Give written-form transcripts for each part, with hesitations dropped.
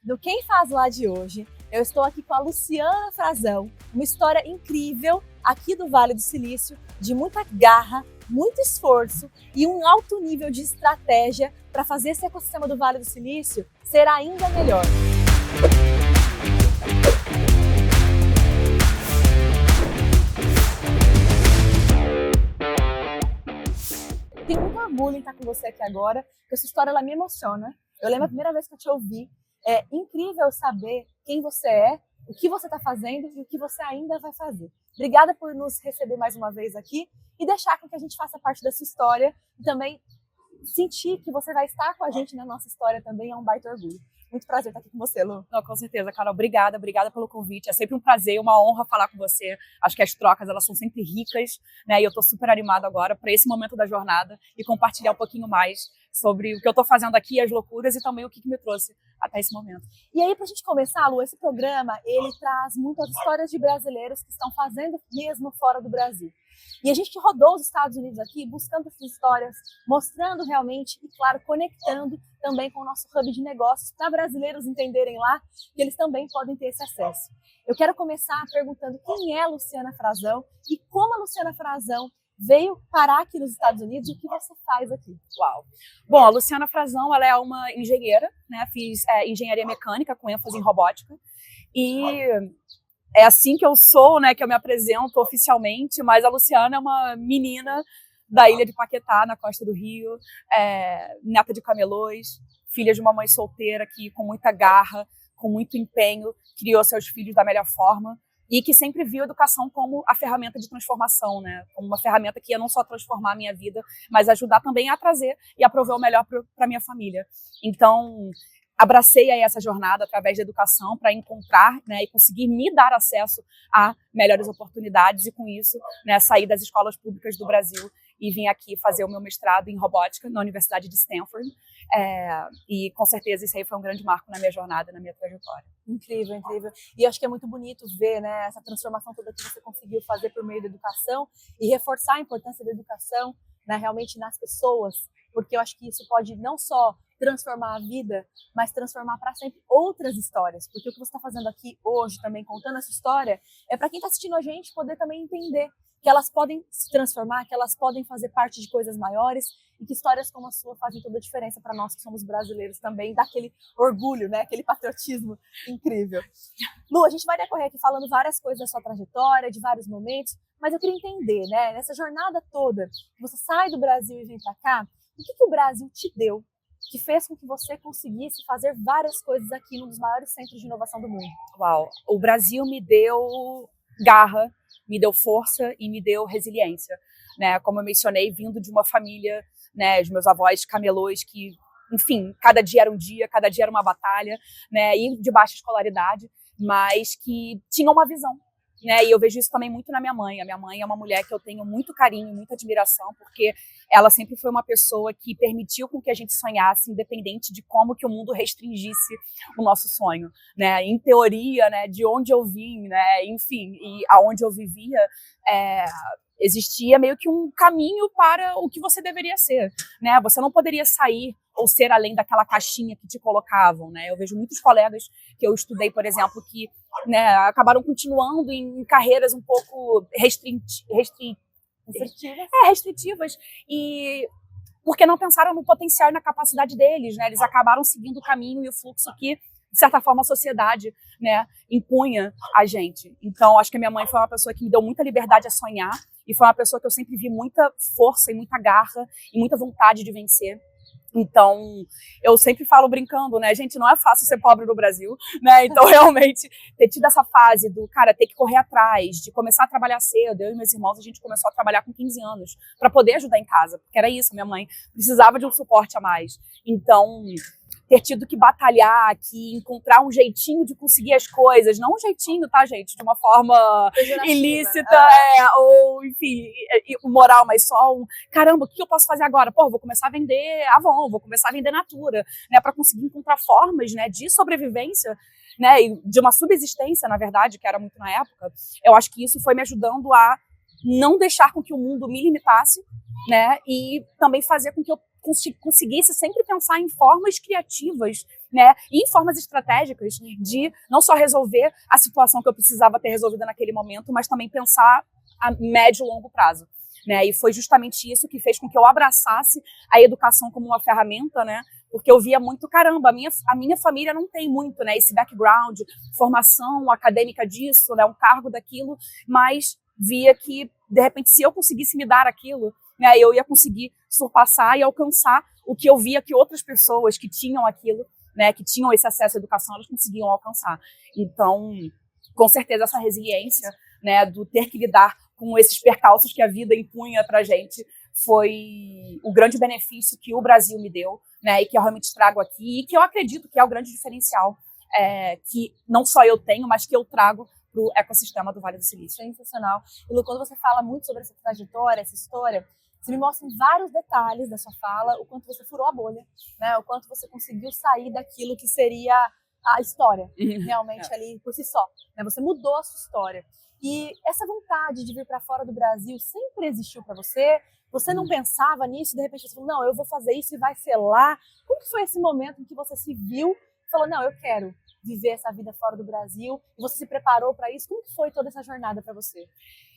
No Quem Faz Lá de hoje, eu estou aqui com a Luciana Frazão, uma história incrível aqui do Vale do Silício, de muita garra, muito esforço e um alto nível de estratégia para fazer esse ecossistema do Vale do Silício ser ainda melhor. Tenho muito orgulho em estar com você aqui agora, porque essa história ela me emociona. Eu lembro a primeira vez que eu te ouvi. É incrível saber quem você é, o que você está fazendo e o que você ainda vai fazer. Obrigada por nos receber mais uma vez aqui e deixar com que a gente faça parte da sua história e também sentir que você vai estar com a gente na nossa história também é um baita orgulho. Muito prazer estar aqui com você, Lu. Não, com certeza, Carol. Obrigada pelo convite. É sempre um prazer, uma honra falar com você. Acho que as trocas, elas são sempre ricas, né? E eu tô super animada agora para esse momento da jornada e compartilhar um pouquinho mais sobre o que eu tô fazendo aqui, as loucuras e também o que me trouxe até esse momento. E aí, pra gente começar, Lu, esse programa, ele traz muitas histórias de brasileiros que estão fazendo mesmo fora do Brasil. E a gente rodou os Estados Unidos aqui, buscando essas histórias, mostrando realmente e, claro, conectando também com o nosso hub de negócios, para brasileiros entenderem lá que eles também podem ter esse acesso. Eu quero começar perguntando quem é a Luciana Frazão e como a Luciana Frazão veio parar aqui nos Estados Unidos e o que você faz aqui. Uau! Bom, a Luciana Frazão, ela é uma engenheira, né? Fiz engenharia mecânica com ênfase em robótica e é assim que eu sou, né? Que eu me apresento oficialmente, mas a Luciana é uma menina da ilha de Paquetá, na costa do Rio, neta de camelôs, filha de uma mãe solteira que, com muita garra, com muito empenho, criou seus filhos da melhor forma. E que sempre viu a educação como a ferramenta de transformação, né? Como uma ferramenta que ia não só transformar a minha vida, mas ajudar também a trazer e a prover o melhor para minha família. Então, abracei aí essa jornada através da educação para encontrar, né, e conseguir me dar acesso a melhores oportunidades e, com isso, né, sair das escolas públicas do Brasil e vim aqui fazer o meu mestrado em robótica na Universidade de Stanford. E, com certeza, isso aí foi um grande marco na minha jornada, na minha trajetória. Incrível, incrível. E acho que é muito bonito ver, né, essa transformação toda que você conseguiu fazer por meio da educação e reforçar a importância da educação, né, realmente nas pessoas, porque eu acho que isso pode não só transformar a vida, mas transformar para sempre outras histórias, porque o que você está fazendo aqui hoje também, contando essa história, é para quem está assistindo a gente poder também entender que elas podem se transformar, que elas podem fazer parte de coisas maiores e que histórias como a sua fazem toda a diferença para nós que somos brasileiros também, dá aquele orgulho, né, aquele patriotismo incrível. Lu, a gente vai decorrer aqui falando várias coisas da sua trajetória, de vários momentos, mas eu queria entender, né, nessa jornada toda, que você sai do Brasil e vem para cá, o que o Brasil te deu que fez com que você conseguisse fazer várias coisas aqui num dos maiores centros de inovação do mundo? Uau! O Brasil me deu garra, me deu força e me deu resiliência, né? Como eu mencionei, vindo de uma família, né, de meus avós camelôs que, enfim, cada dia era um dia, cada dia era uma batalha, né, e de baixa escolaridade, mas que tinham uma visão. Né, e eu vejo isso também muito na minha mãe. A minha mãe é uma mulher que eu tenho muito carinho, muita admiração, porque ela sempre foi uma pessoa que permitiu com que a gente sonhasse, independente de como que o mundo restringisse o nosso sonho, né? Em teoria, né, de onde eu vim, né, enfim, e aonde eu vivia, existia meio que um caminho para o que você deveria ser, né? Você não poderia sair ou ser além daquela caixinha que te colocavam, né? Eu vejo muitos colegas que eu estudei, por exemplo, que, né, acabaram continuando em carreiras um pouco restritivas e porque não pensaram no potencial e na capacidade deles, né? Eles acabaram seguindo o caminho e o fluxo que, de certa forma, a sociedade, né, impunha a gente. Então, acho que a minha mãe foi uma pessoa que me deu muita liberdade a sonhar e foi uma pessoa que eu sempre vi muita força e muita garra e muita vontade de vencer. Então, eu sempre falo brincando, né, gente, não é fácil ser pobre no Brasil, né, então realmente ter tido essa fase do, cara, ter que correr atrás, de começar a trabalhar cedo, eu e meus irmãos, a gente começou a trabalhar com 15 anos, para poder ajudar em casa, porque era isso, minha mãe precisava de um suporte a mais, então ter tido que batalhar aqui, encontrar um jeitinho de conseguir as coisas, não um jeitinho, tá, gente, de uma forma ilícita, ou, enfim, moral, mas só um, caramba, o que eu posso fazer agora? Pô, vou começar a vender Avon, vou começar a vender Natura, né, para conseguir encontrar formas, né, de sobrevivência, né, e de uma subsistência, na verdade, que era muito na época. Eu acho que isso foi me ajudando a não deixar com que o mundo me limitasse, né, e também fazer com que eu conseguisse sempre pensar em formas criativas, né, e em formas estratégicas de não só resolver a situação que eu precisava ter resolvida naquele momento, mas também pensar a médio e longo prazo. Né? E foi justamente isso que fez com que eu abraçasse a educação como uma ferramenta, né? Porque eu via muito, caramba, a minha família não tem muito, né, esse background, formação acadêmica disso, né, um cargo daquilo, mas via que, de repente, se eu conseguisse me dar aquilo, né, eu ia conseguir surpassar e alcançar o que eu via que outras pessoas que tinham aquilo, né, que tinham esse acesso à educação, elas conseguiam alcançar. Então, com certeza, essa resiliência, né, do ter que lidar com esses percalços que a vida impunha pra gente, foi o grande benefício que o Brasil me deu, né, e que eu realmente trago aqui, e que eu acredito que é o grande diferencial que não só eu tenho, mas que eu trago para o ecossistema do Vale do Silício. Sensacional. E Lu, quando você fala muito sobre essa trajetória, essa história, você me mostra em vários detalhes da sua fala o quanto você furou a bolha, né, o quanto você conseguiu sair daquilo que seria a história, realmente ali por si só. Né, você mudou a sua história. E essa vontade de vir para fora do Brasil sempre existiu para você? Você não pensava nisso, de repente você falou, não, eu vou fazer isso e vai ser lá. Como que foi esse momento em que você se viu e falou, não, eu quero viver essa vida fora do Brasil? E você se preparou para isso? Como que foi toda essa jornada para você?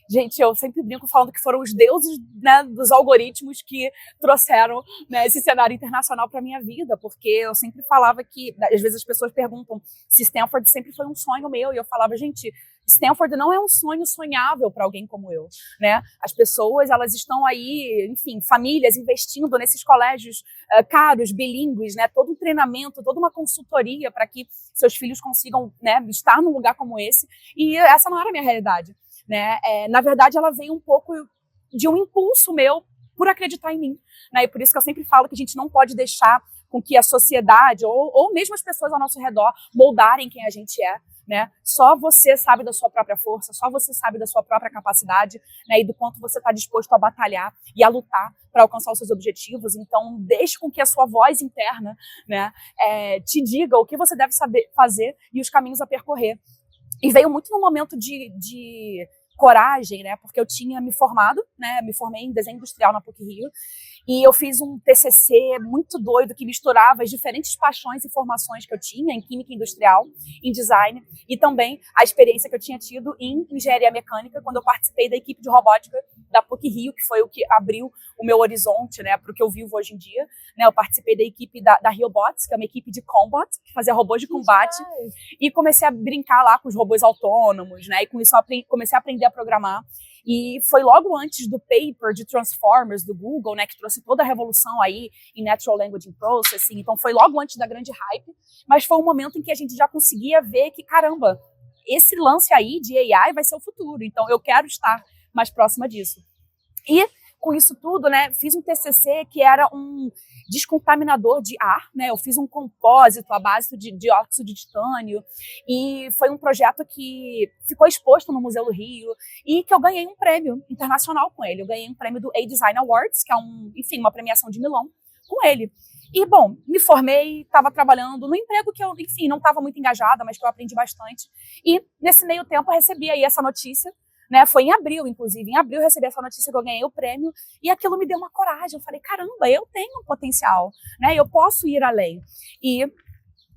Gente, eu sempre brinco falando que foram os deuses, né, dos algoritmos que trouxeram, né, esse cenário internacional para minha vida, porque eu sempre falava que, às vezes as pessoas perguntam se Stanford sempre foi um sonho meu, e eu falava, gente, Stanford não é um sonho sonhável para alguém como eu, né? As pessoas, elas estão aí, enfim, famílias investindo nesses colégios caros, bilíngues, né? Todo um treinamento, toda uma consultoria para que seus filhos consigam, né, estar num lugar como esse, e essa não era a minha realidade. Né? Na verdade, ela veio um pouco de um impulso meu por acreditar em mim. Né? E por isso que eu sempre falo que a gente não pode deixar com que a sociedade ou mesmo as pessoas ao nosso redor moldarem quem a gente é. Né? Só você sabe da sua própria força, só você sabe da sua própria capacidade, né? E do quanto você está disposto a batalhar e a lutar para alcançar os seus objetivos. Então, deixe com que a sua voz interna, né, te diga o que você deve saber fazer e os caminhos a percorrer. E veio muito no momento de coragem, né? Porque eu tinha me formado, né? Me formei em desenho industrial na PUC-Rio e eu fiz um TCC muito doido que misturava as diferentes paixões e formações que eu tinha em química industrial, em design e também a experiência que eu tinha tido em engenharia mecânica quando eu participei da equipe de robótica da PUC-Rio, que foi o que abriu o meu horizonte, né, para o que eu vivo hoje em dia. Né, eu participei da equipe da RioBots, que é uma equipe de combat, que fazia robôs de combate, e comecei a brincar lá com os robôs autônomos, né, e com isso comecei a aprender a programar. E foi logo antes do paper de Transformers do Google, né, que trouxe toda a revolução aí em Natural Language Processing. Então foi logo antes da grande hype, mas foi um momento em que a gente já conseguia ver que, caramba, esse lance aí de AI vai ser o futuro. Então eu quero estar mais próxima disso. E com isso tudo, né, fiz um TCC que era um descontaminador de ar, né, eu fiz um compósito à base de dióxido de titânio e foi um projeto que ficou exposto no Museu do Rio e que eu ganhei um prêmio internacional com ele. Eu ganhei um prêmio do A-Design Awards, que é uma premiação de Milão, com ele. E, bom, me formei, estava trabalhando no emprego que eu, enfim, não estava muito engajada, mas que eu aprendi bastante. E, nesse meio tempo, eu recebi aí essa notícia, né? Foi em abril, inclusive. Em abril eu recebi essa notícia que eu ganhei o prêmio e aquilo me deu uma coragem. Eu falei, caramba, eu tenho um potencial, né? Eu posso ir além. E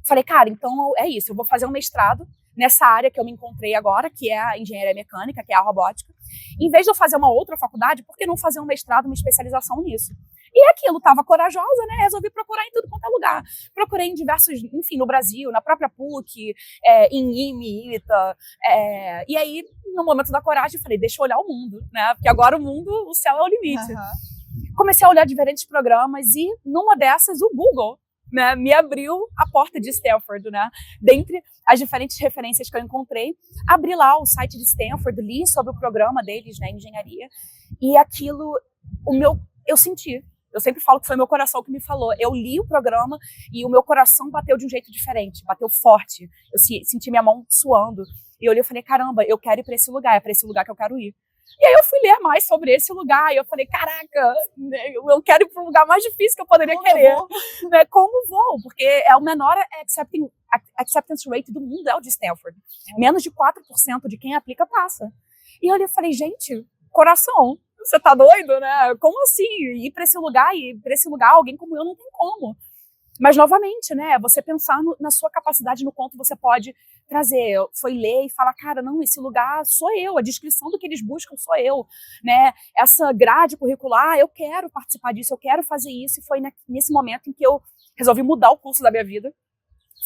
falei, cara, então é isso, eu vou fazer um mestrado nessa área que eu me encontrei agora, que é a engenharia mecânica, que é a robótica. Em vez de eu fazer uma outra faculdade, por que não fazer um mestrado, uma especialização nisso? E aquilo, estava corajosa, né? Resolvi procurar em tudo quanto é lugar. Procurei em diversos, enfim, no Brasil, na própria PUC, em IME, ITA. E aí, no momento da coragem, eu falei, deixa eu olhar o mundo, né? Porque agora o mundo, o céu é o limite. Comecei a olhar diferentes programas e, numa dessas, o Google, né, me abriu a porta de Stanford, né? Dentre as diferentes referências que eu encontrei, abri lá o site de Stanford, li sobre o programa deles, né, engenharia, e aquilo, eu senti. Eu sempre falo que foi meu coração que me falou. Eu li o programa e o meu coração bateu de um jeito diferente, bateu forte. Eu senti minha mão suando. E eu olhei e falei, caramba, eu quero ir para esse lugar, é para esse lugar que eu quero ir. E aí eu fui ler mais sobre esse lugar e eu falei, caraca, eu quero ir para um lugar mais difícil que eu poderia querer. Né? Como vou? Porque é o menor acceptance rate do mundo, é o de Stanford. Menos de 4% de quem aplica passa. E eu olhei e falei, gente, coração, você tá doido, né? Como assim? Ir para esse lugar alguém como eu não tem como. Mas, novamente, né, você pensar na sua capacidade, no quanto você pode trazer. Foi ler e falar, cara, não, esse lugar sou eu, a descrição do que eles buscam sou eu, né? Essa grade curricular, eu quero participar disso, eu quero fazer isso. E foi nesse momento em que eu resolvi mudar o curso da minha vida.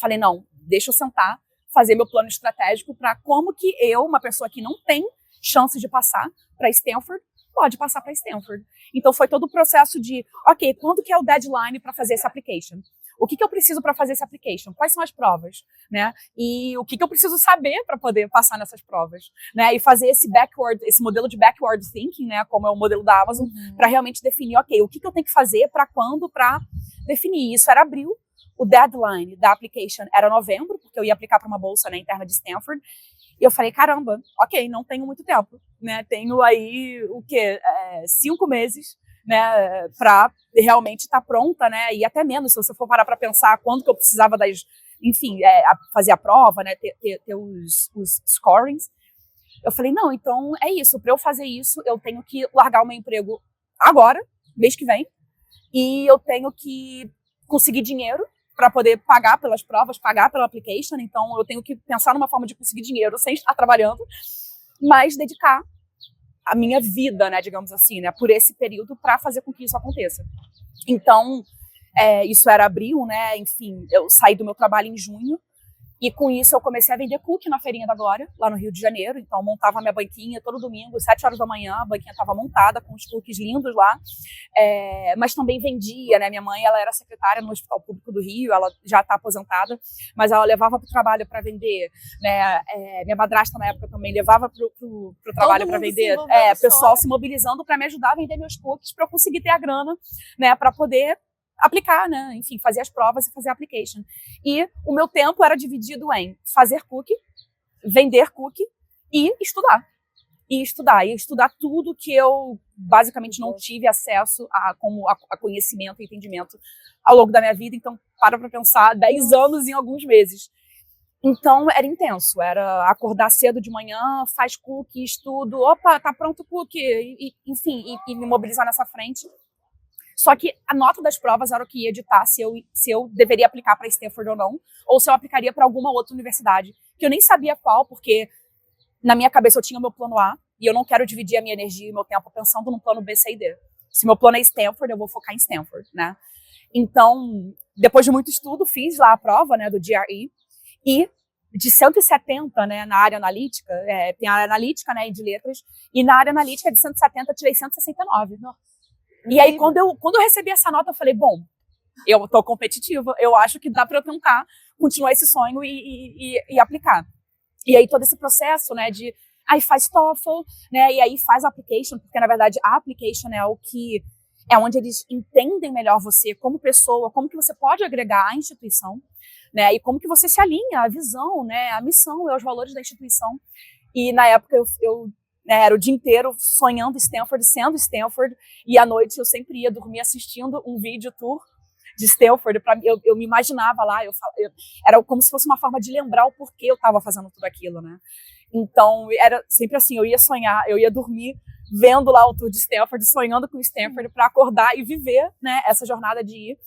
Falei, não, deixa eu sentar, fazer meu plano estratégico para como que eu, uma pessoa que não tem chance de passar para Stanford, pode passar para Stanford. Então foi todo o processo de, ok, quando que é o deadline para fazer esse application? O que eu preciso para fazer esse application? Quais são as provas? Né? E o que eu preciso saber para poder passar nessas provas? Né? E fazer esse modelo de backward thinking, né? Como é o modelo da Amazon, para realmente definir, ok, o que eu tenho que fazer para quando, para definir. Isso era abril. O deadline da application era novembro, porque eu ia aplicar para uma bolsa, né, interna de Stanford. E eu falei, caramba, ok, não tenho muito tempo, né? Tenho aí, 5 meses, né, para realmente estar pronta, né? E até menos, se você for parar para pensar quando que eu precisava enfim, fazer a prova, né? Ter os scorings. Eu falei, não, então é isso. Para eu fazer isso, eu tenho que largar o meu emprego agora, mês que vem, e eu tenho que conseguir dinheiro para poder pagar pelas provas, pagar pela application. Então, eu tenho que pensar numa forma de conseguir dinheiro sem estar trabalhando, mas dedicar a minha vida, né, digamos assim, né, por esse período para fazer com que isso aconteça. Então, isso era abril, né, enfim, eu saí do meu trabalho em junho. E com isso eu comecei a vender cookie na Feirinha da Glória, lá no Rio de Janeiro. Então eu montava a minha banquinha todo domingo, 7 horas da manhã, a banquinha estava montada com os cookies lindos lá. Mas também vendia, né? Minha mãe, ela era secretária no Hospital Público do Rio, ela já está aposentada, mas ela levava para o trabalho para vender, né? Minha madrasta na época também levava para o trabalho para vender. Pessoal se mobilizando para me ajudar a vender meus cookies para eu conseguir ter a grana, né? Para poder aplicar, né? Enfim, fazer as provas e fazer a application. E o meu tempo era dividido em fazer cookie, vender cookie e estudar. E estudar tudo que eu basicamente não tive acesso a conhecimento e entendimento ao longo da minha vida. Então, para pensar, 10 anos em alguns meses. Então, era intenso. Era acordar cedo de manhã, faz cookie, estudo, opa, tá pronto o cookie, enfim, e me mobilizar nessa frente. Só que a nota das provas era o que ia editar se eu deveria aplicar para Stanford ou não, ou se eu aplicaria para alguma outra universidade, que eu nem sabia qual, porque na minha cabeça eu tinha o meu plano A, e eu não quero dividir a minha energia e meu tempo pensando no plano B, C e D. Se meu plano é Stanford, eu vou focar em Stanford, né? Então, depois de muito estudo, fiz lá a prova, né, do GRE, e de 170, né, na área analítica, tem a área analítica, né, e de letras, e na área analítica de 170 eu tirei 169. E aí, quando eu recebi essa nota, eu falei, bom, eu tô competitiva, eu acho que dá para eu tentar continuar esse sonho e aplicar. E aí, todo esse processo, né, aí faz TOEFL, né, e aí faz a application, porque, na verdade, a application é onde eles entendem melhor você como pessoa, como que você pode agregar à instituição, né, e como que você se alinha à visão, né, à missão e aos valores da instituição. E, na época, eu era o dia inteiro sonhando Stanford, sendo Stanford, e à noite eu sempre ia dormir assistindo um vídeo tour de Stanford. Eu me imaginava lá, era como se fosse uma forma de lembrar o porquê eu estava fazendo tudo aquilo, né? Então, era sempre assim, eu ia sonhar, eu ia dormir vendo lá o tour de Stanford, sonhando com Stanford, para acordar e viver, né, essa jornada de ir.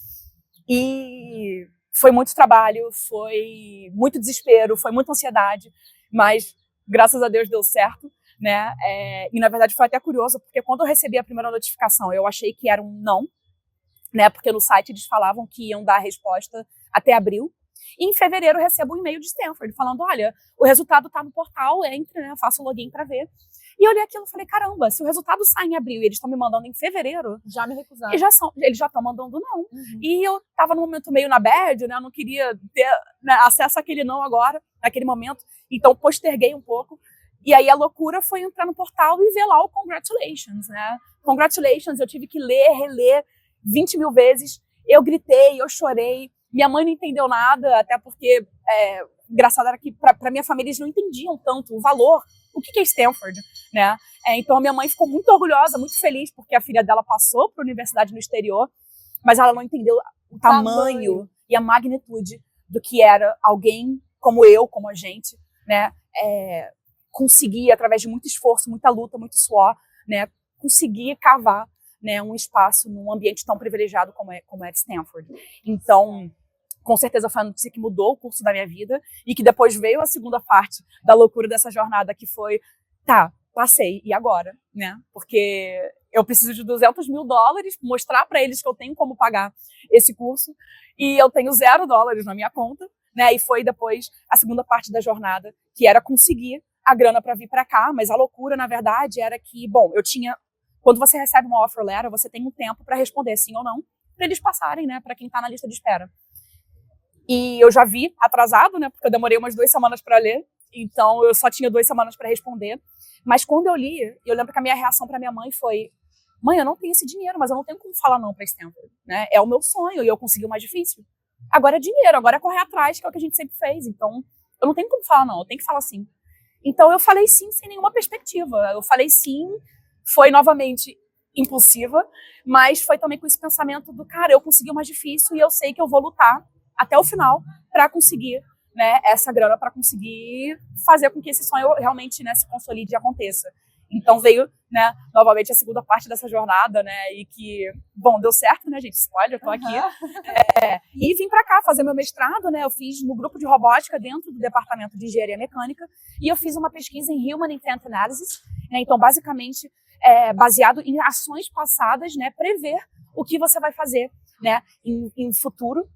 E foi muito trabalho, foi muito desespero, foi muita ansiedade, mas graças a Deus deu certo. Né? E na verdade foi até curioso, porque quando eu recebi a primeira notificação, eu achei que era um não, né? Porque no site eles falavam que iam dar a resposta até abril. E em fevereiro eu recebo um e-mail de Stanford falando, olha, o resultado está no portal, entre, né? Faça o login para ver. E eu olhei aquilo e falei, caramba, se o resultado sai em abril e eles estão me mandando em fevereiro, já me recusaram. Eles já estão mandando não. E eu estava num momento meio na bad, né? Eu não queria ter, né, acesso àquele não agora, naquele momento. Então posterguei um pouco. E aí a loucura foi entrar no portal e ver lá o congratulations, né? Congratulations, eu tive que ler, reler 20 mil vezes. Eu gritei, eu chorei. Minha mãe não entendeu nada, até porque, engraçado era que para minha família eles não entendiam tanto o valor, o que é Stanford, né? Então a minha mãe ficou muito orgulhosa, muito feliz, porque a filha dela passou para a universidade no exterior, mas ela não entendeu o tamanho e a magnitude do que era alguém como eu, como a gente, né? Conseguir, através de muito esforço, muita luta, muito suor, né, conseguir cavar né, um espaço num ambiente tão privilegiado como é de Stanford. Então, com certeza foi a notícia que mudou o curso da minha vida e que depois veio a segunda parte da loucura dessa jornada, que foi, tá, passei, e agora, né? Porque eu preciso de $200 mil, mostrar para eles que eu tenho como pagar esse curso, e eu tenho $0 na minha conta, né? E foi depois a segunda parte da jornada, que era conseguir a grana para vir para cá, mas a loucura, na verdade, era que, bom, quando você recebe uma offer letter, você tem um tempo para responder sim ou não, para eles passarem, né, para quem está na lista de espera. E eu já vi atrasado, né, porque eu demorei umas 2 semanas para ler, então eu só tinha 2 semanas para responder. Mas quando eu li, eu lembro que a minha reação para minha mãe foi: mãe, eu não tenho esse dinheiro, mas eu não tenho como falar não para Stanford, né? É o meu sonho e eu consegui o mais difícil. Agora é dinheiro, agora é correr atrás, que é o que a gente sempre fez. Então, eu não tenho como falar não, eu tenho que falar sim. Então, eu falei sim sem nenhuma perspectiva. Eu falei sim, foi novamente impulsiva, mas foi também com esse pensamento do, cara, eu consegui o mais difícil e eu sei que eu vou lutar até o final para conseguir, né, essa grana, para conseguir fazer com que esse sonho realmente, né, se consolide e aconteça. Então veio, né, novamente a segunda parte dessa jornada, né, e que, bom, deu certo, né, gente, spoiler, eu tô aqui. E vim para cá fazer meu mestrado, né, eu fiz no grupo de robótica dentro do departamento de engenharia mecânica, e eu fiz uma pesquisa em Human Intent Analysis, né, então basicamente baseado em ações passadas, né, prever o que você vai fazer, né, em futuro.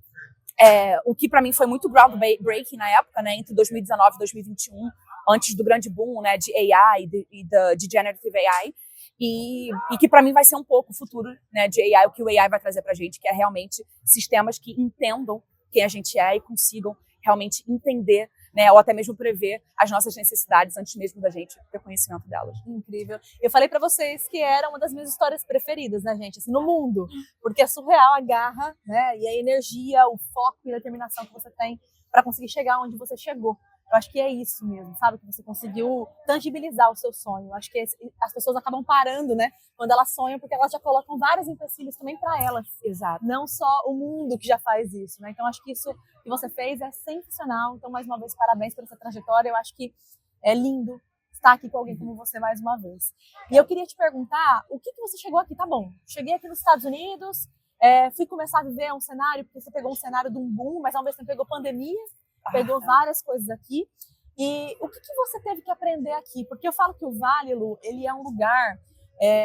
O que para mim foi muito groundbreaking na época, né, entre 2019 e 2021, antes do grande boom, né, de AI de generative AI, e que para mim vai ser um pouco o futuro, né, de AI, o que o AI vai trazer para a gente, que é realmente sistemas que entendam quem a gente é e consigam realmente entender, né, ou até mesmo prever as nossas necessidades antes mesmo da gente ter conhecimento delas. Incrível. Eu falei pra vocês que era uma das minhas histórias preferidas, né, gente? Assim, no mundo. Porque é surreal a garra, né, e a energia, o foco e a determinação que você tem pra conseguir chegar onde você chegou. Eu acho que é isso mesmo, sabe? Que você conseguiu tangibilizar o seu sonho. Eu acho que as pessoas acabam parando, né? Quando elas sonham, porque elas já colocam vários empecilhos também para elas. Exato. Não só o mundo que já faz isso, né? Então, acho que isso que você fez é sensacional. Então, mais uma vez, parabéns por essa trajetória. Eu acho que é lindo estar aqui com alguém como você mais uma vez. E eu queria te perguntar, o que você chegou aqui? Tá bom, cheguei aqui nos Estados Unidos, fui começar a viver um cenário, porque você pegou um cenário de um boom, mas ao mesmo tempo pegou pandemia, pegou várias coisas aqui. E o que você teve que aprender aqui? Porque eu falo que o Vale, Lu, ele é um lugar,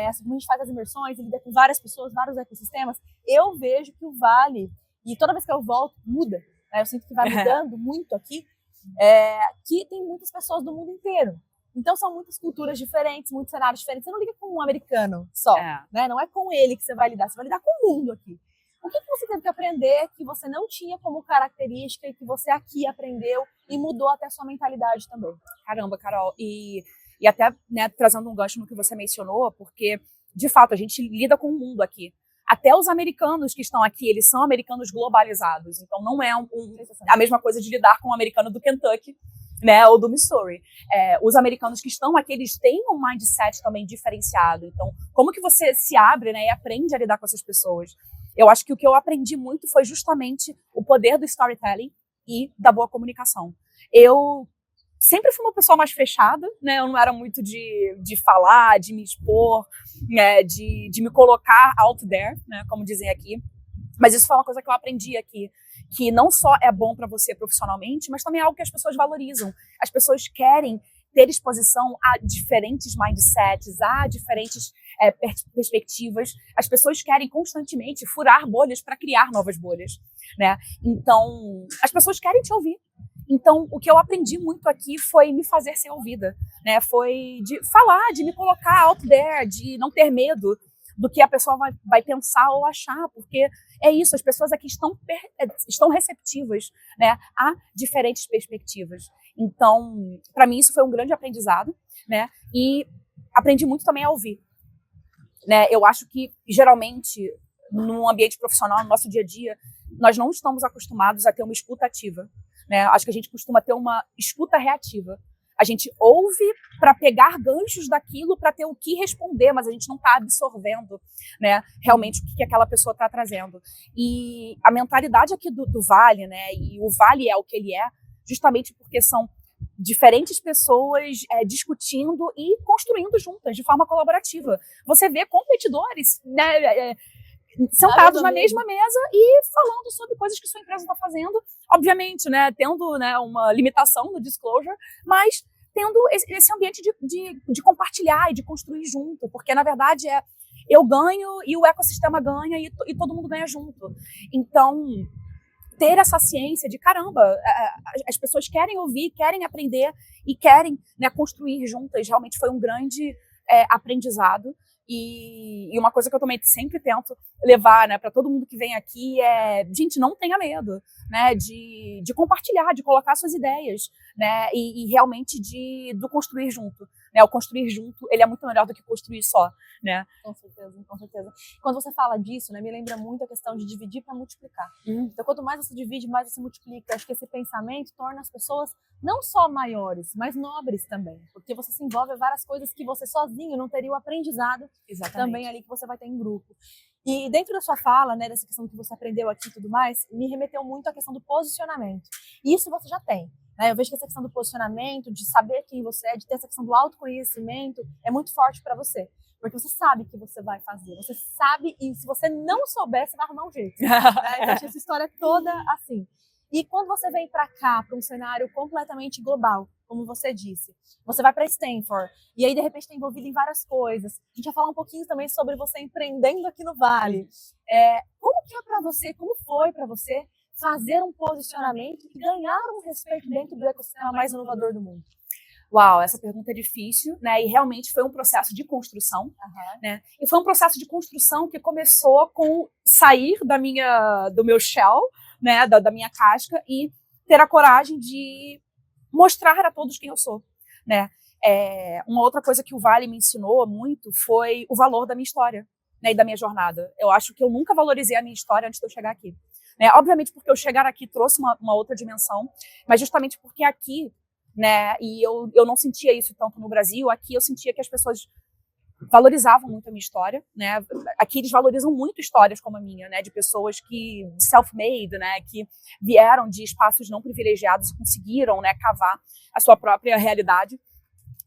assim como a gente faz as imersões, ele lida com várias pessoas, vários ecossistemas. Eu vejo que o Vale, e toda vez que eu volto, muda. Né? Eu sinto que vai mudando muito aqui, que tem muitas pessoas do mundo inteiro. Então são muitas culturas diferentes, muitos cenários diferentes. Você não liga com um americano só, né? Não é com ele que você vai lidar, você vai lidar com o mundo aqui. O que você teve que aprender que você não tinha como característica e que você aqui aprendeu e mudou até a sua mentalidade também? Caramba, Carol. E até, né, trazendo um gancho no que você mencionou, porque, de fato, a gente lida com o mundo aqui. Até os americanos que estão aqui, eles são americanos globalizados. Então, não é a mesma coisa de lidar com um americano do Kentucky, né, ou do Missouri. Os americanos que estão aqui, eles têm um mindset também diferenciado. Então, como que você se abre, né, e aprende a lidar com essas pessoas? Eu acho que o que eu aprendi muito foi justamente o poder do storytelling e da boa comunicação. Eu sempre fui uma pessoa mais fechada, né? Eu não era muito de falar, de me expor, né? de me colocar out there, né? Como dizem aqui. Mas isso foi uma coisa que eu aprendi aqui, que não só é bom para você profissionalmente, mas também é algo que as pessoas valorizam. As pessoas querem ter exposição a diferentes mindsets, a diferentes perspectivas. As pessoas querem constantemente furar bolhas para criar novas bolhas, né? Então, as pessoas querem te ouvir. Então, o que eu aprendi muito aqui foi me fazer ser ouvida, né? Foi de falar, de me colocar out there, de não ter medo do que a pessoa vai pensar ou achar, porque é isso, as pessoas aqui estão receptivas, né, a diferentes perspectivas. Então, para mim isso foi um grande aprendizado, né, e aprendi muito também a ouvir. Né? Eu acho que, geralmente, no ambiente profissional, no nosso dia a dia, nós não estamos acostumados a ter uma escuta ativa. Né? Acho que a gente costuma ter uma escuta reativa. A gente ouve para pegar ganchos daquilo, para ter o que responder, mas a gente não está absorvendo, né, realmente o que aquela pessoa está trazendo. E a mentalidade aqui do Vale, né, e o Vale é o que ele é, justamente porque são diferentes pessoas discutindo e construindo juntas, de forma colaborativa. Você vê competidores, né, sentados na mesma mesa e falando sobre coisas que sua empresa está fazendo, obviamente, né, tendo, né, uma limitação no disclosure, mas tendo esse ambiente de compartilhar e de construir junto, porque, na verdade, eu ganho e o ecossistema ganha e todo mundo ganha junto. Então, ter essa ciência de, caramba, as pessoas querem ouvir, querem aprender e querem, né, construir juntas, realmente foi um grande aprendizado. E uma coisa que eu também sempre tento levar, né, para todo mundo que vem aqui gente, não tenha medo, né, de compartilhar, de colocar suas ideias, né, e realmente do construir junto. Né, o construir junto, ele é muito melhor do que construir só, né? Com certeza, com certeza. Quando você fala disso, né, me lembra muito a questão de dividir para multiplicar. Então, quanto mais você divide, mais você multiplica. Acho que esse pensamento torna as pessoas não só maiores, mas nobres também. Porque você se envolve em várias coisas que você sozinho não teria o aprendizado. Exatamente. Também ali que você vai ter em grupo. E dentro da sua fala, né, dessa questão que você aprendeu aqui e tudo mais, me remeteu muito à questão do posicionamento. E isso você já tem. Eu vejo que essa questão do posicionamento, de saber quem você é, de ter essa questão do autoconhecimento, é muito forte para você. Porque você sabe o que você vai fazer. Você sabe, e se você não souber, você vai arrumar um jeito. Então, eu achei essa história toda assim. E quando você vem para cá, para um cenário completamente global, como você disse, você vai para Stanford, e aí de repente está envolvido em várias coisas. A gente vai falar um pouquinho também sobre você empreendendo aqui no Vale. Como que é para você, como foi para você fazer um posicionamento e ganhar um respeito dentro do ecossistema mais inovador do mundo? Uau, essa pergunta é difícil, né? E realmente foi um processo de construção, né? E foi um processo de construção que começou com sair do meu shell, né? Da minha casca e ter a coragem de mostrar a todos quem eu sou, né? Uma outra coisa que o Vale me ensinou muito foi o valor da minha história, né? E da minha jornada. Eu acho que eu nunca valorizei a minha história antes de eu chegar aqui. Né? Obviamente porque eu chegar aqui trouxe uma outra dimensão, mas justamente porque aqui, né, e eu não sentia isso tanto no Brasil, aqui eu sentia que as pessoas valorizavam muito a minha história, né? Aqui eles valorizam muito histórias como a minha, né, de pessoas que self-made, né, que vieram de espaços não privilegiados e conseguiram, né, cavar a sua própria realidade.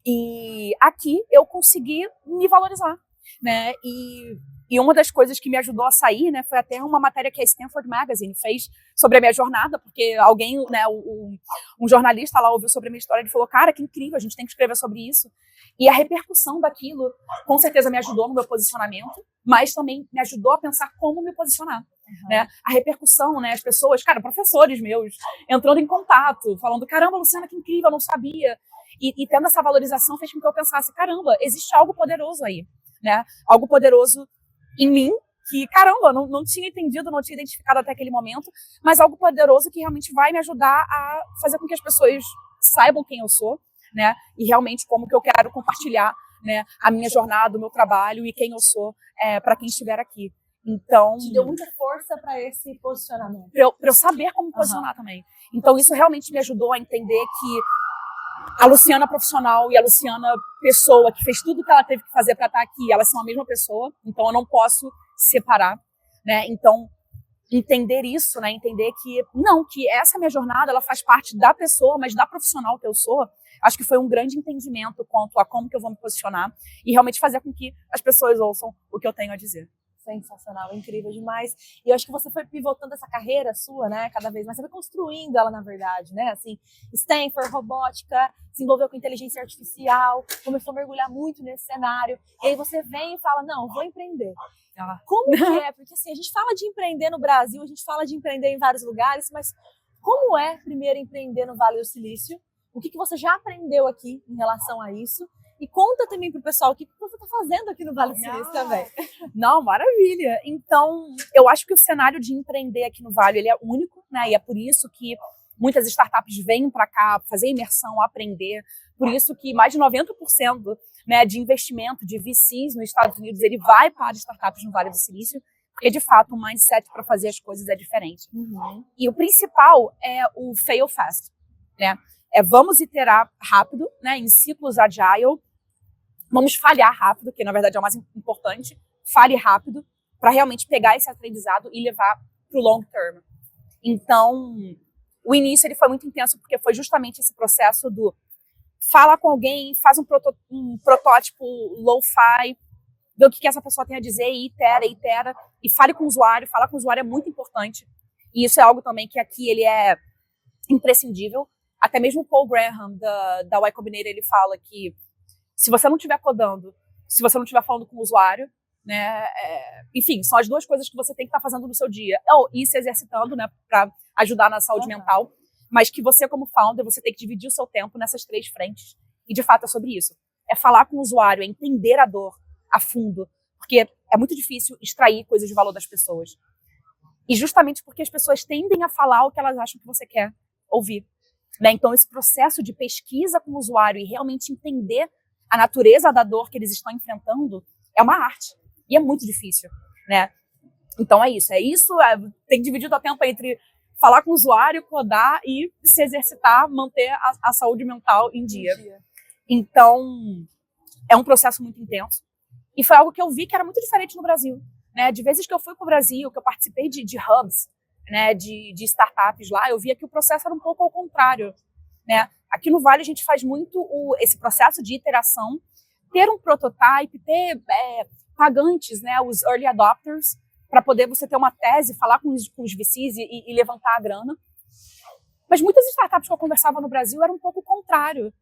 E aqui eu consegui me valorizar, né? E uma das coisas que me ajudou a sair, né, foi até uma matéria que a Stanford Magazine fez sobre a minha jornada, porque alguém, né, um jornalista lá ouviu sobre a minha história e falou, cara, que incrível, a gente tem que escrever sobre isso. E a repercussão daquilo, com certeza, me ajudou no meu posicionamento, mas também me ajudou a pensar como me posicionar. Né? A repercussão, né, as pessoas, cara, professores meus, entrando em contato, falando, caramba, Luciana, que incrível, eu não sabia. E tendo essa valorização fez com que eu pensasse, caramba, existe algo poderoso aí, né? Algo poderoso em mim, que, caramba, não tinha entendido, não tinha identificado até aquele momento, mas algo poderoso que realmente vai me ajudar a fazer com que as pessoas saibam quem eu sou, né? E realmente como que eu quero compartilhar, né, a minha jornada, o meu trabalho e quem eu sou para quem estiver aqui. Então, te deu muita força para esse posicionamento. Para eu saber como posicionar também. Então, isso realmente me ajudou a entender que a Luciana profissional e a Luciana pessoa, que fez tudo o que ela teve que fazer para estar aqui, elas são a mesma pessoa, então eu não posso separar, né? Então, entender isso, né? Entender que essa minha jornada, ela faz parte da pessoa, mas da profissional que eu sou, acho que foi um grande entendimento quanto a como que eu vou me posicionar e realmente fazer com que as pessoas ouçam o que eu tenho a dizer. Sensacional, incrível demais. E eu acho que você foi pivotando essa carreira sua, né, cada vez mais, você foi construindo ela, na verdade, né, assim, Stanford, robótica, se envolveu com inteligência artificial, começou a mergulhar muito nesse cenário, e aí você vem e fala, não, vou empreender. Como que é? Porque assim, a gente fala de empreender no Brasil, a gente fala de empreender em vários lugares, mas como é primeiro empreender no Vale do Silício? O que você já aprendeu aqui em relação a isso? E conta também pro pessoal o que você está fazendo aqui no Vale do Silício também. Não, maravilha. Então, eu acho que o cenário de empreender aqui no Vale, ele é único, né? E é por isso que muitas startups vêm para cá fazer imersão, aprender. Por isso que mais de 90%, né, de investimento de VCs nos Estados Unidos, ele vai para startups no Vale do Silício, porque de fato o mindset para fazer as coisas é diferente. E o principal é o fail fast, né? Vamos iterar rápido, né, em ciclos agile. Vamos falhar rápido, que na verdade é o mais importante. Fale rápido para realmente pegar esse aprendizado e levar para o long term. Então, o início ele foi muito intenso, porque foi justamente esse processo do fala com alguém, faz um protótipo low-fi, vê o que essa pessoa tem a dizer, e itera, e fale com o usuário. Falar com o usuário é muito importante. E isso é algo também que aqui ele é imprescindível. Até mesmo o Paul Graham, da Y Combinator, ele fala que se você não estiver codando, se você não estiver falando com o usuário, né, enfim, são as duas coisas que você tem que estar fazendo no seu dia. E se exercitando, né, para ajudar na saúde mental, mas que você, como founder, você tem que dividir o seu tempo nessas 3 frentes. E, de fato, é sobre isso. É falar com o usuário, é entender a dor a fundo, porque é muito difícil extrair coisas de valor das pessoas. E justamente porque as pessoas tendem a falar o que elas acham que você quer ouvir. Né? Então, esse processo de pesquisa com o usuário e realmente entender a natureza da dor que eles estão enfrentando é uma arte. E é muito difícil, né? Então, é isso. Tem dividido o tempo entre falar com o usuário, codar e se exercitar, manter a saúde mental em dia. Então, é um processo muito intenso. E foi algo que eu vi que era muito diferente no Brasil. Né? De vezes que eu fui para o Brasil, que eu participei de hubs, né, de startups lá, eu via que o processo era um pouco ao contrário. Né? Aqui no Vale a gente faz muito esse processo de iteração, ter um prototype, ter pagantes, né, os early adopters, para poder você ter uma tese, falar com os VCs e levantar a grana. Mas muitas startups que eu conversava no Brasil eram um pouco o contrário.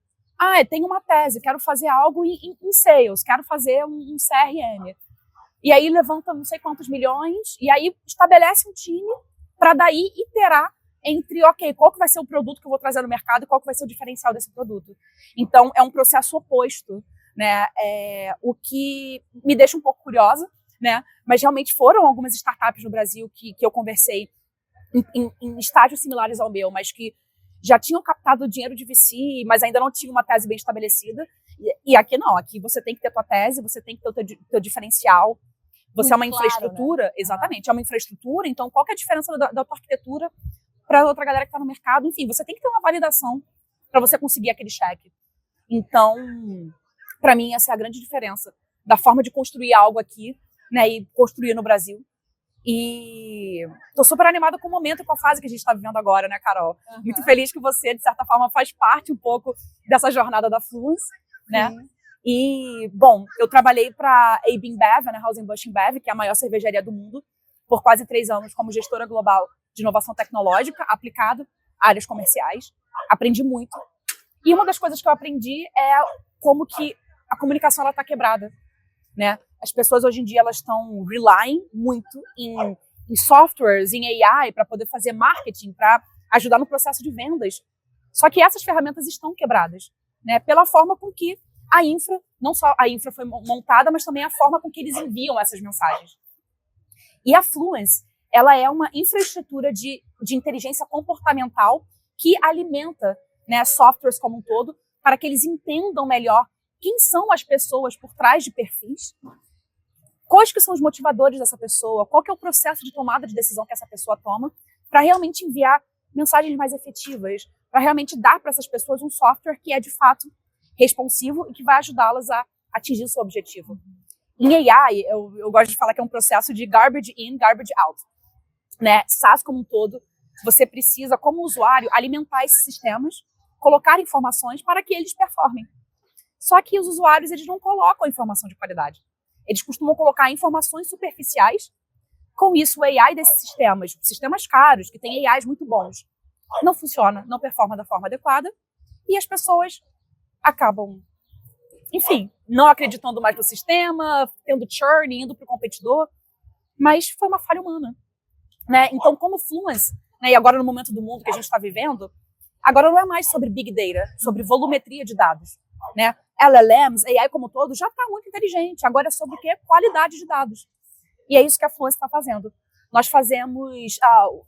Eu tenho uma tese, quero fazer algo em sales, quero fazer um CRM. E aí levanta não sei quantos milhões, e aí estabelece um time para daí iterar entre, qual que vai ser o produto que eu vou trazer no mercado e qual que vai ser o diferencial desse produto. Então, é um processo oposto, né? O que me deixa um pouco curiosa, né? Mas realmente foram algumas startups no Brasil que eu conversei em estágios similares ao meu, mas que já tinham captado dinheiro de VC, mas ainda não tinham uma tese bem estabelecida. E aqui não, aqui você tem que ter tua tese, você tem que ter o teu diferencial. Você é uma infraestrutura, né? Exatamente, é uma infraestrutura, então qual que é a diferença da tua arquitetura para outra galera que está no mercado? Enfim, você tem que ter uma validação para você conseguir aquele cheque. Então, para mim, essa é a grande diferença da forma de construir algo aqui, né, e construir no Brasil. E tô super animada com o momento e com a fase que a gente está vivendo agora, né, Carol? Muito feliz que você, de certa forma, faz parte um pouco dessa jornada da Fluence, né? E, bom, eu trabalhei para a AB InBev, né, Anheuser-Busch InBev, que é a maior cervejaria do mundo, por quase 3 anos como gestora global de inovação tecnológica aplicado a áreas comerciais. Aprendi muito. E uma das coisas que eu aprendi é como que a comunicação ela está quebrada, né? As pessoas hoje em dia elas estão relying muito em softwares, em AI, para poder fazer marketing, para ajudar no processo de vendas. Só que essas ferramentas estão quebradas, né? Pela forma com que a infra, não só a infra foi montada, mas também a forma com que eles enviam essas mensagens. E a Fluence, ela é uma infraestrutura de inteligência comportamental que alimenta, né, softwares como um todo, para que eles entendam melhor quem são as pessoas por trás de perfis, quais que são os motivadores dessa pessoa, qual que é o processo de tomada de decisão que essa pessoa toma, para realmente enviar mensagens mais efetivas, para realmente dar para essas pessoas um software que é, de fato, responsivo e que vai ajudá-las a atingir o seu objetivo. Em AI, eu gosto de falar que é um processo de garbage in, garbage out. Né? SaaS como um todo, você precisa, como usuário, alimentar esses sistemas, colocar informações para que eles performem. Só que os usuários, eles não colocam informação de qualidade. Eles costumam colocar informações superficiais. Com isso, o AI desses sistemas caros, que têm AIs muito bons, não funciona, não performa da forma adequada, e as pessoas acabam, enfim, não acreditando mais no sistema, tendo churn, indo para o competidor, mas foi uma falha humana. Né? Então, como Fluence, né, e agora no momento do mundo que a gente está vivendo, agora não é mais sobre Big Data, sobre volumetria de dados. Né? LLMs, AI como um todo, já está muito inteligente. Agora é sobre o quê? Qualidade de dados. E é isso que a Fluence está fazendo. Nós fazemos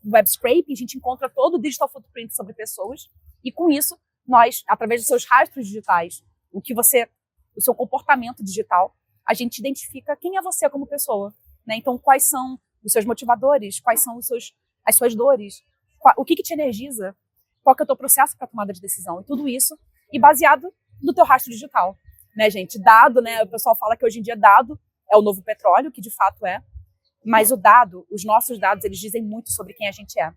web scraping, a gente encontra todo o digital footprint sobre pessoas, e com isso, nós, através dos seus rastros digitais, o seu comportamento digital, a gente identifica quem é você como pessoa. Né? Então, quais são os seus motivadores, quais são as suas dores, o que te energiza, qual que é o teu processo para tomada de decisão, e tudo isso, e baseado no teu rastro digital, né, gente? Dado, né, o pessoal fala que hoje em dia dado é o novo petróleo, que de fato é, mas os nossos dados, eles dizem muito sobre quem a gente é.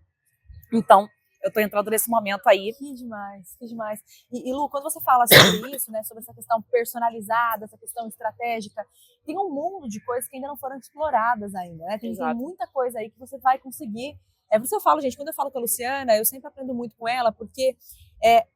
Então, eu tô entrando nesse momento aí. Que demais, que demais. E Lu, quando você fala sobre isso, né, sobre essa questão personalizada, essa questão estratégica, tem um mundo de coisas que ainda não foram exploradas ainda, né? Tem muita coisa aí que você vai conseguir. Por isso eu falo, gente, quando eu falo com a Luciana, eu sempre aprendo muito com ela, porque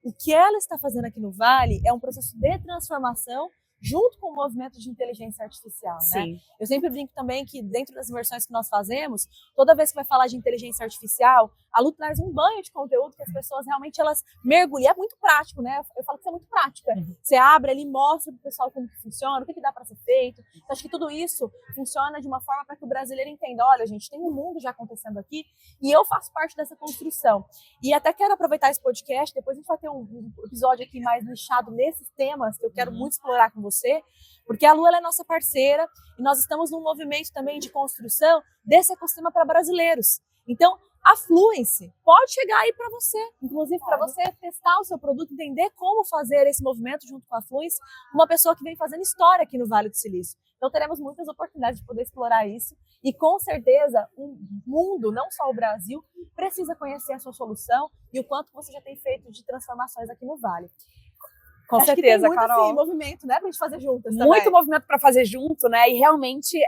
o que ela está fazendo aqui no Vale é um processo de transformação junto com o movimento de inteligência artificial, né? Sim. Eu sempre brinco também que dentro das imersões que nós fazemos, toda vez que vai falar de inteligência artificial, a Lu traz um banho de conteúdo que as pessoas realmente elas mergulham. É muito prático, né? Eu falo que isso é muito prática. Você abre ali, mostra pro pessoal como que funciona, o que dá para ser feito. Então, acho que tudo isso funciona de uma forma para que o brasileiro entenda, olha, gente, tem um mundo já acontecendo aqui e eu faço parte dessa construção. E até quero aproveitar esse podcast, depois a gente vai ter um episódio aqui mais nichado nesses temas que eu quero muito explorar com você, porque a Lu ela é nossa parceira e nós estamos num movimento também de construção desse ecossistema para brasileiros. Então, a Fluence pode chegar aí para você, inclusive para você testar o seu produto, entender como fazer esse movimento junto com a Fluence, uma pessoa que vem fazendo história aqui no Vale do Silício. Então, teremos muitas oportunidades de poder explorar isso e, com certeza, o mundo, não só o Brasil, precisa conhecer a sua solução e o quanto você já tem feito de transformações aqui no Vale. Com certeza, muito, Carol. Assim, movimento, né, pra gente fazer juntas também. Muito movimento para fazer junto, né? E realmente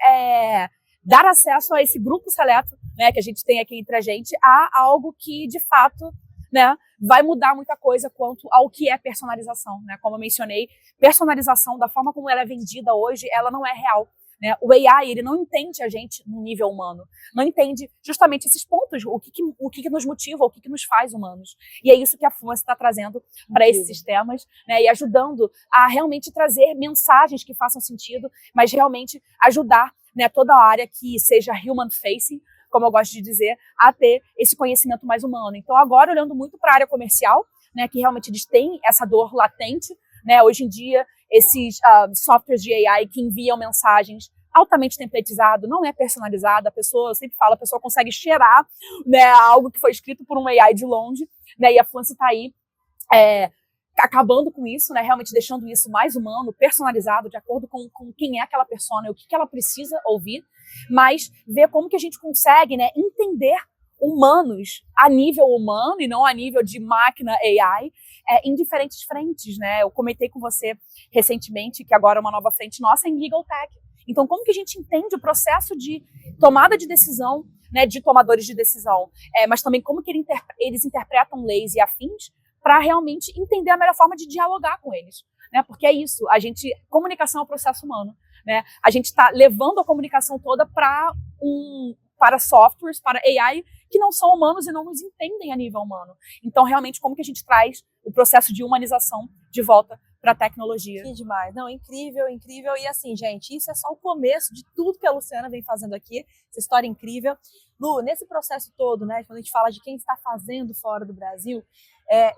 dar acesso a esse grupo seleto, né, que a gente tem aqui entre a gente, a algo que, de fato, né, vai mudar muita coisa quanto ao que é personalização, né? Como eu mencionei, personalização, da forma como ela é vendida hoje, ela não é real. Né? O AI, ele não entende a gente no nível humano, não entende justamente esses pontos, o que nos motiva, o que nos faz humanos. E é isso que a Fluence está trazendo para esses sistemas, né? E ajudando a realmente trazer mensagens que façam sentido, mas realmente ajudar, né, toda a área que seja human-facing, como eu gosto de dizer, a ter esse conhecimento mais humano. Então, agora, olhando muito para a área comercial, né, que realmente eles têm essa dor latente, né, hoje em dia, esses softwares de AI que enviam mensagens altamente templatizadas, não é personalizada, a pessoa, eu sempre falo, a pessoa consegue cheirar, né, algo que foi escrito por um AI de longe, né, e a Fluence está aí acabando com isso, né, realmente deixando isso mais humano, personalizado, de acordo com quem é aquela persona e o que ela precisa ouvir, mas ver como que a gente consegue, né, entender humanos a nível humano e não a nível de máquina AI, em diferentes frentes, né? Eu comentei com você recentemente que agora uma nova frente nossa é em Legal Tech. Então, como que a gente entende o processo de tomada de decisão, né, de tomadores de decisão, mas também como que eles interpretam leis e afins para realmente entender a melhor forma de dialogar com eles, né? Porque é isso, comunicação é um processo humano, né? A gente está levando a comunicação toda para softwares, para AI, que não são humanos e não nos entendem a nível humano. Então, realmente, como que a gente traz o processo de humanização de volta para a tecnologia? Que demais. Não, incrível, incrível. E assim, gente, isso é só o começo de tudo que a Luciana vem fazendo aqui, essa história incrível. Lu, nesse processo todo, né, quando a gente fala de quem está fazendo fora do Brasil,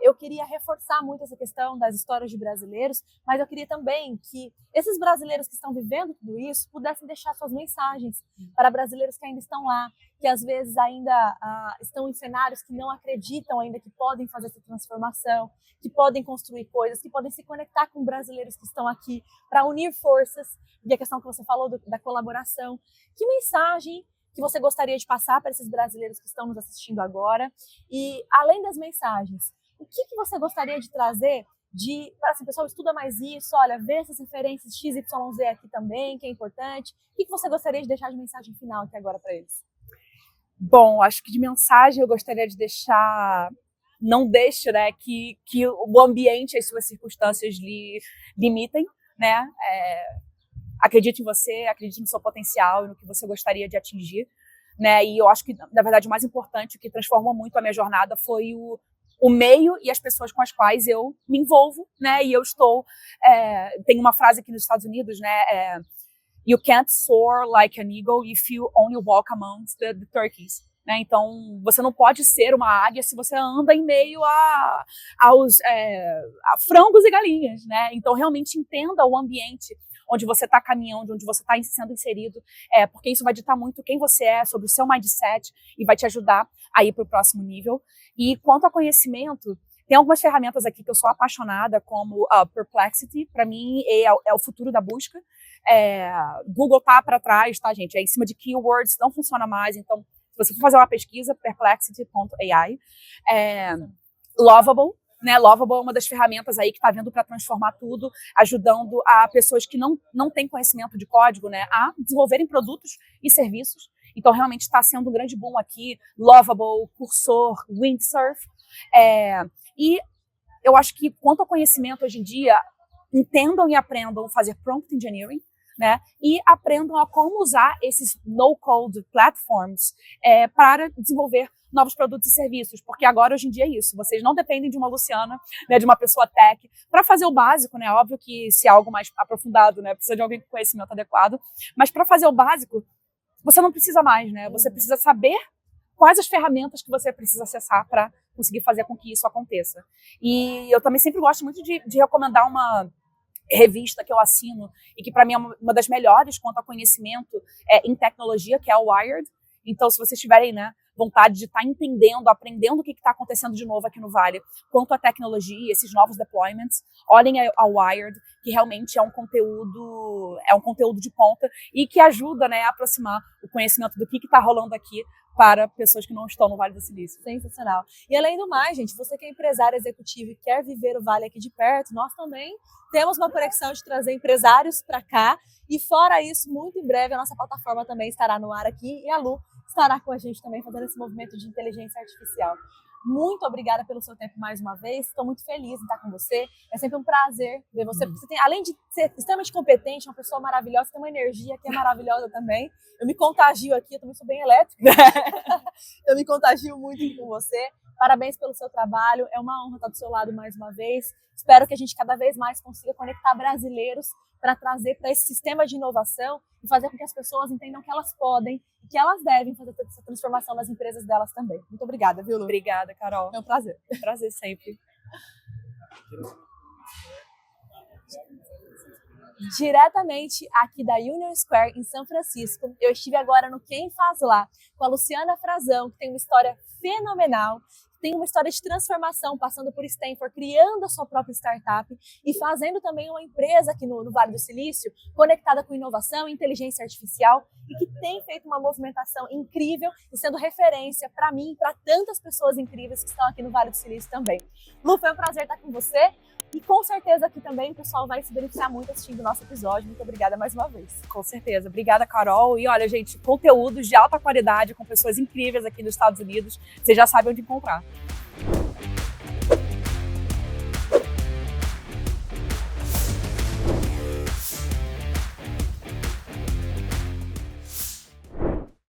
eu queria reforçar muito essa questão das histórias de brasileiros, mas eu queria também que esses brasileiros que estão vivendo tudo isso pudessem deixar suas mensagens para brasileiros que ainda estão lá, que às vezes ainda estão em cenários que não acreditam ainda que podem fazer essa transformação, que podem construir coisas, que podem se conectar com brasileiros que estão aqui para unir forças, e a questão que você falou da colaboração. Que mensagem que você gostaria de passar para esses brasileiros que estão nos assistindo agora? E, além das mensagens, o que você gostaria de trazer para assim, pessoal, estuda mais isso, olha, vê essas referências XYZ aqui também, que é importante. O que você gostaria de deixar de mensagem final aqui agora para eles? Bom, acho que de mensagem eu gostaria de deixar... Não deixe, né, que o ambiente e as suas circunstâncias lhe limitem, né? Acredite em você, acredite no seu potencial e no que você gostaria de atingir, né? E eu acho que, na verdade, o mais importante, o que transformou muito a minha jornada foi o meio e as pessoas com as quais eu me envolvo, né? E eu estou... tem uma frase aqui nos Estados Unidos, né? You can't soar like an eagle if you only walk amongst the turkeys. Né? Então, você não pode ser uma águia se você anda em meio a frangos e galinhas, né? Então, realmente entenda o ambiente onde você está caminhando, onde você está sendo inserido, porque isso vai ditar muito quem você é, sobre o seu mindset e vai te ajudar a ir para o próximo nível. E quanto a conhecimento, tem algumas ferramentas aqui que eu sou apaixonada, como a Perplexity, para mim é o futuro da busca. Google tá para trás, tá, gente? É em cima de keywords, não funciona mais, então Se você for fazer uma pesquisa, perplexity.ai, Lovable, né? Lovable é uma das ferramentas aí que está vindo para transformar tudo, ajudando a pessoas que não têm conhecimento de código, né, a desenvolverem produtos e serviços. Então, realmente está sendo um grande boom aqui. Lovable, Cursor, Windsurf. E eu acho que, quanto ao conhecimento hoje em dia, entendam e aprendam a fazer prompt engineering, né? E aprendam a como usar esses no-code platforms para desenvolver novos produtos e serviços, porque agora, hoje em dia, é isso. Vocês não dependem de uma Luciana, né, de uma pessoa tech, para fazer o básico, né? Óbvio que, se é algo mais aprofundado, né, precisa de alguém com conhecimento adequado, mas para fazer o básico, você não precisa mais, né? Você precisa saber quais as ferramentas que você precisa acessar para conseguir fazer com que isso aconteça. E eu também sempre gosto muito de recomendar uma revista que eu assino e que, para mim, é uma das melhores quanto a conhecimento em tecnologia, que é a Wired. Então, se vocês tiverem, né, vontade de estar entendendo, aprendendo o que está acontecendo de novo aqui no Vale, quanto à tecnologia, esses novos deployments, olhem a Wired, que realmente é um conteúdo de ponta e que ajuda, né, a aproximar o conhecimento do que está rolando aqui para pessoas que não estão no Vale do Silício. Sensacional. E além do mais, gente, você que é empresário executivo e quer viver o Vale aqui de perto, nós também temos uma conexão de trazer empresários para cá. E fora isso, muito em breve, a nossa plataforma também estará no ar aqui e a Lu estará com a gente também fazendo esse movimento de inteligência artificial. Muito obrigada pelo seu tempo mais uma vez. Estou muito feliz em estar com você. É sempre um prazer ver você. Você tem, além de ser extremamente competente, uma pessoa maravilhosa, tem uma energia que é maravilhosa também. Eu me contagio aqui, eu também sou bem elétrica. Eu me contagio muito com você. Parabéns pelo seu trabalho. É uma honra estar do seu lado mais uma vez. Espero que a gente cada vez mais consiga conectar brasileiros para trazer para esse sistema de inovação e fazer com que as pessoas entendam que elas podem e que elas devem fazer essa transformação nas empresas delas também. Muito obrigada, viu, Lu? Obrigada, Carol. É um prazer. Prazer sempre. Diretamente aqui da Union Square, em São Francisco, eu estive agora no Quem Faz Lá, com a Luciana Frazão, que tem uma história fenomenal, tem uma história de transformação, passando por Stanford, criando a sua própria startup e fazendo também uma empresa aqui no Vale do Silício, conectada com inovação e inteligência artificial, e que tem feito uma movimentação incrível e sendo referência para mim e para tantas pessoas incríveis que estão aqui no Vale do Silício também. Lu, foi um prazer estar com você. E com certeza aqui também o pessoal vai se beneficiar muito assistindo o nosso episódio. Muito obrigada mais uma vez. Com certeza. Obrigada, Carol. E olha, gente, conteúdos de alta qualidade com pessoas incríveis aqui nos Estados Unidos. Vocês já sabem onde encontrar.